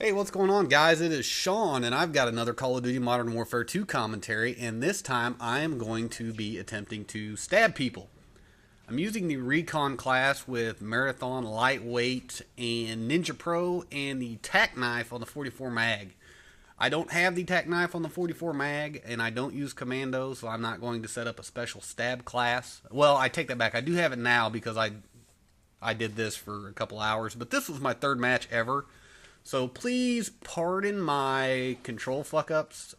Hey, what's going on, guys? It is Sean, and I've got another Call of Duty Modern Warfare 2 commentary, and this time I am going to be attempting to stab people. I'm using the Recon class with Marathon, Lightweight, and Ninja Pro, and the tack knife on the 44 mag. I don't have the tack knife on the 44 mag, and I don't use commando, so I'm not going to set up a special stab class. Well, I take that back. I do have it now because I did this for a couple hours, but this was my third match ever. So please pardon my control fuck ups.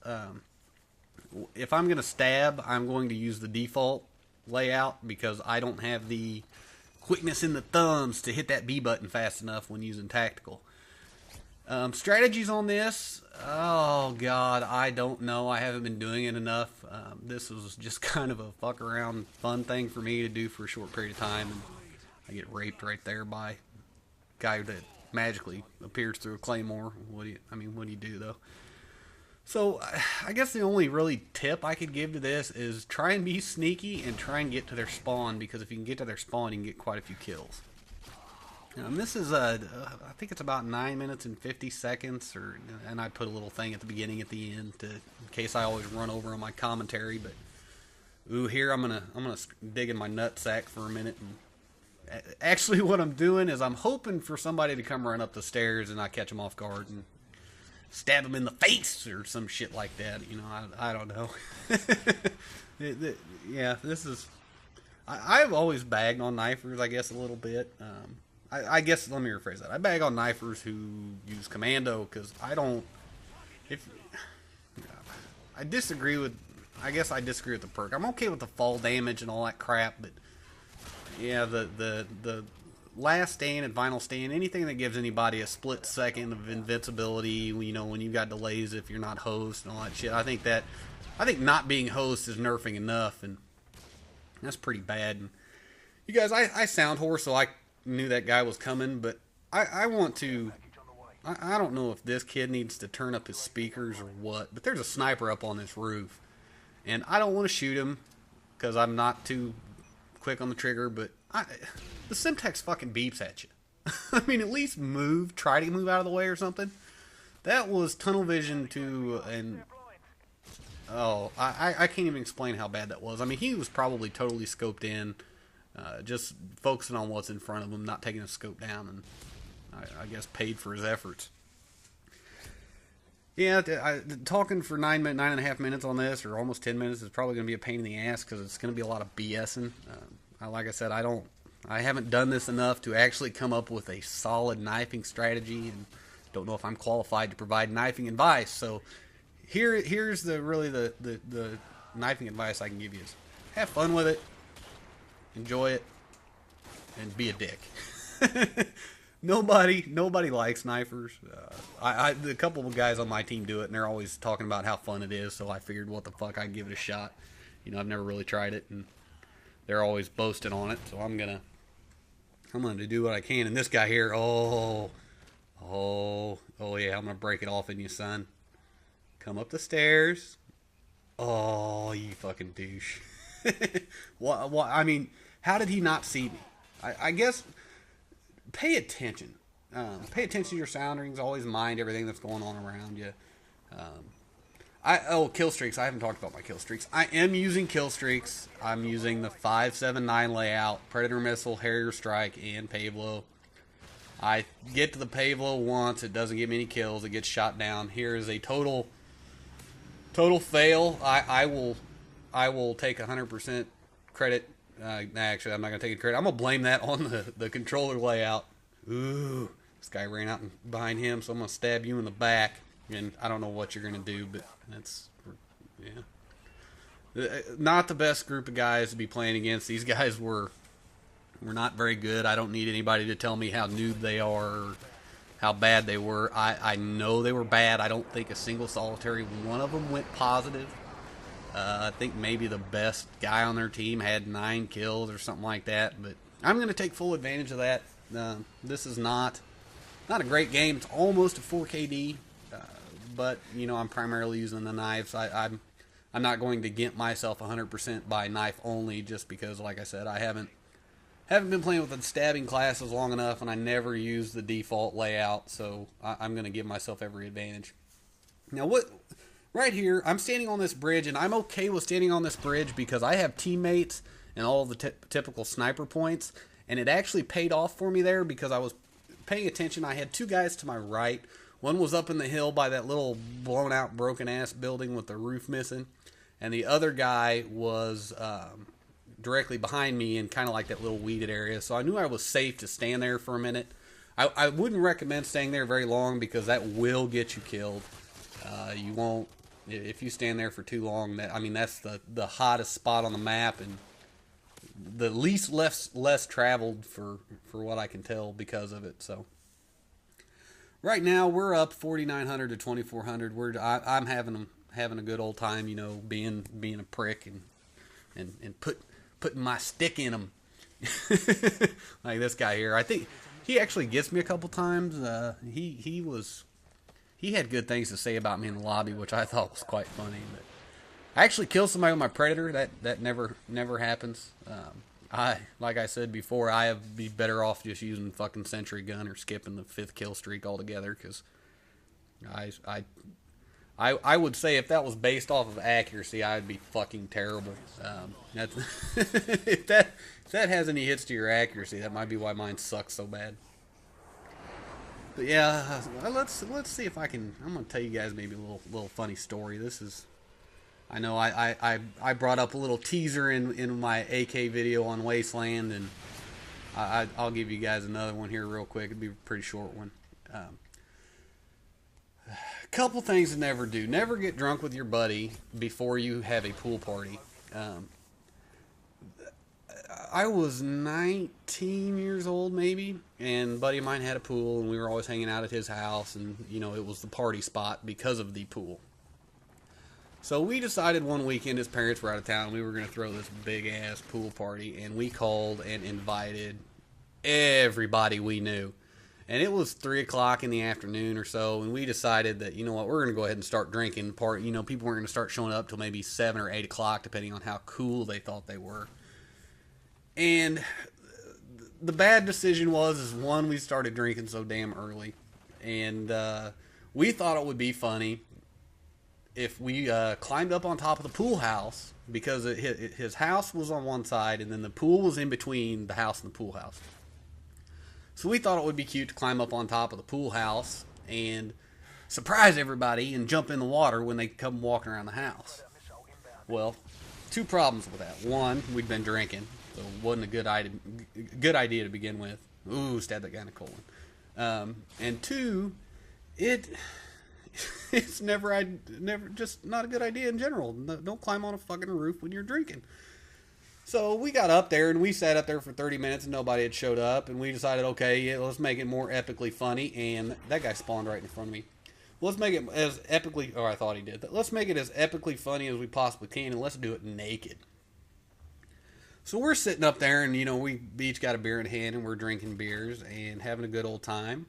If I'm going to stab, I'm going to use the default layout because I don't have the quickness in the thumbs to hit that B button fast enough when using tactical. Strategies on this, oh god, I don't know. I haven't been doing it enough. This was just kind of a fuck around fun thing for me to do for a short period of time, and I get raped right there by a guy that magically appears through a claymore. What do you do though? So I guess the only really tip I could give to this is try and be sneaky and try and get to their spawn, because if you can get to their spawn, you can get quite a few kills. This is I think it's about 9 minutes and 50 seconds, and I put a little thing at the beginning, at the end, in case I always run over on my commentary. But here I'm gonna dig in my nut sack for a minute. And actually, what I'm doing is I'm hoping for somebody to come run up the stairs and I catch them off guard and stab them in the face or some shit like that. I don't know. Yeah, this is. I've always bagged on knifers, I guess, a little bit. I guess, let me rephrase that. I bag on knifers who use commando because I don't. If I disagree with, I guess I disagree with the perk. I'm okay with the fall damage and all that crap, but yeah, the last stand and final stand, anything that gives anybody a split second of invincibility, when you've got delays if you're not host and all that shit. I think not being host is nerfing enough, and that's pretty bad. And you guys, I sound hoarse, so I knew that guy was coming, but I want to. I don't know if this kid needs to turn up his speakers or what, but there's a sniper up on this roof, and I don't want to shoot him because I'm not too quick on the trigger, but the Simtex fucking beeps at you. I mean, at least move, try to move out of the way or something. That was tunnel vision to, and oh, I can't even explain how bad that was. I mean, he was probably totally scoped in, just focusing on what's in front of him, not taking a scope down, and I guess paid for his efforts. Yeah, talking for 9.5 minutes on this, or almost 10 minutes, is probably going to be a pain in the ass because it's going to be a lot of BSing. Like I said, I haven't done this enough to actually come up with a solid knifing strategy, and don't know if I'm qualified to provide knifing advice. So here's the knifing advice I can give you: is have fun with it, enjoy it, and be a dick. Nobody likes knifers. A couple of guys on my team do it, and they're always talking about how fun it is. So I figured, what the fuck, I'd give it a shot. I've never really tried it, and they're always boasting on it. So I'm gonna do what I can. And this guy here, oh yeah, I'm gonna break it off in you, son. Come up the stairs. Oh, you fucking douche. What? I mean, how did he not see me? I guess. Pay attention. Pay attention to your surroundings. Always mind everything that's going on around you. Killstreaks. I haven't talked about my killstreaks. I am using killstreaks. I'm using the 579 layout, Predator Missile, Harrier Strike, and Pavelow. I get to the Pavelow once. It doesn't give me any kills. It gets shot down. Here is a total fail. I will take 100% credit. Actually, I'm not going to take any credit. I'm going to blame that on the controller layout. Ooh, this guy ran out behind him, so I'm going to stab you in the back. And I don't know what you're going to do, but that's, yeah. Not the best group of guys to be playing against. These guys were not very good. I don't need anybody to tell me how noob they are or how bad they were. I know they were bad. I don't think a single solitary one of them went positive. I think maybe the best guy on their team had 9 kills or something like that. But I'm going to take full advantage of that. This is not a great game. It's almost a 4KD, but I'm primarily using the knives. I'm not going to get myself 100% by knife only, just because, like I said, I haven't haven't been playing with the stabbing classes long enough, and I never use the default layout, so I'm going to give myself every advantage. Now, right here, I'm standing on this bridge, and I'm okay with standing on this bridge because I have teammates and all of the typical sniper points, and it actually paid off for me there because I was paying attention. I had two guys to my right. One was up in the hill by that little blown out, broken ass building with the roof missing, and the other guy was directly behind me in kind of like that little weeded area. So I knew I was safe to stand there for a minute. I wouldn't recommend staying there very long because that will get you killed. You won't, if you stand there for too long. That's the hottest spot on the map and the least less traveled for what I can tell because of it. So right now we're up 4,900 to 2,400. I'm having a good old time, being a prick and putting my stick in them. Like this guy here. I think he actually gets me a couple times. He had good things to say about me in the lobby, which I thought was quite funny. But I actually killed somebody with my Predator. That never happens. Like I said before, I'd be better off just using fucking Sentry Gun or skipping the 5th kill streak altogether, because I would say if that was based off of accuracy, I'd be fucking terrible. If that has any hits to your accuracy, that might be why mine sucks so bad. But yeah, let's see if I can. I'm gonna tell you guys maybe a little funny story. This is, I know I brought up a little teaser in my AK video on Wasteland, and I'll give you guys another one here real quick. It'll be a pretty short one. Couple things to never do. Never get drunk with your buddy before you have a pool party. I was 19 years old maybe, and a buddy of mine had a pool, and we were always hanging out at his house, and it was the party spot because of the pool. So we decided one weekend his parents were out of town, we were going to throw this big ass pool party, and we called and invited everybody we knew. And it was 3 o'clock in the afternoon or so, and we decided that, we're going to go ahead and start drinking. People weren't going to start showing up till maybe 7 or 8 o'clock, depending on how cool they thought they were. And the bad decision was one, we started drinking so damn early. And we thought it would be funny if we climbed up on top of the pool house, because his house was on one side, and then the pool was in between the house and the pool house. So we thought it would be cute to climb up on top of the pool house and surprise everybody and jump in the water when they come walking around the house. Well, two problems with that. One, we'd been drinking, so it wasn't a good idea to begin with. Ooh, stab that guy in the colon. And two, it's never just not a good idea in general. Don't climb on a fucking roof when you're drinking. So we got up there and we sat up there for 30 minutes and nobody had showed up, and we decided, okay, yeah, let's make it more epically funny. And that guy spawned right in front of me. Let's make it as epically, or I thought he did. Let's make it as epically funny as we possibly can, and let's do it naked. So we're sitting up there, and we each got a beer in hand, and we're drinking beers and having a good old time.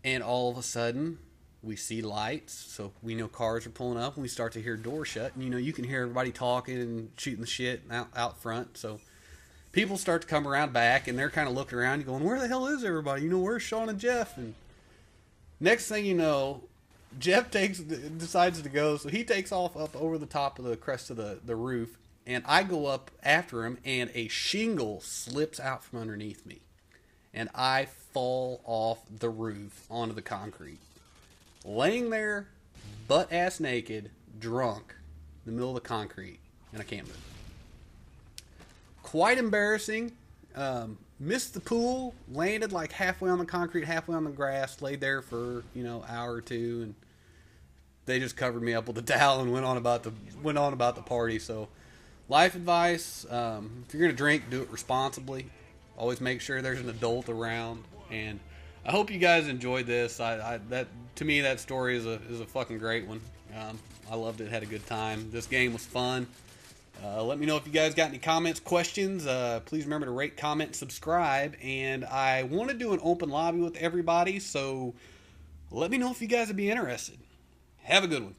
And all of a sudden, we see lights, so we know cars are pulling up, and we start to hear doors shut. And you can hear everybody talking and shooting the shit out front. So people start to come around back, and they're kind of looking around, going, "Where the hell is everybody? Where's Sean and Jeff?" And next thing you know, Jeff decides to go, so he takes off up over the top of the crest of the roof, and I go up after him, and a shingle slips out from underneath me, and I fall off the roof onto the concrete. Laying there, butt-ass naked, drunk, in the middle of the concrete, and I can't move. Quite embarrassing. Missed the pool, landed like halfway on the concrete, halfway on the grass, laid there for, hour or two, and they just covered me up with a towel and went on about the party. So, life advice, if you're going to drink, do it responsibly. Always make sure there's an adult around, and I hope you guys enjoyed this. To me, that story is a fucking great one. I loved it. Had a good time. This game was fun. Let me know if you guys got any comments, questions. Please remember to rate, comment, subscribe. And I want to do an open lobby with everybody, so let me know if you guys would be interested. Have a good one.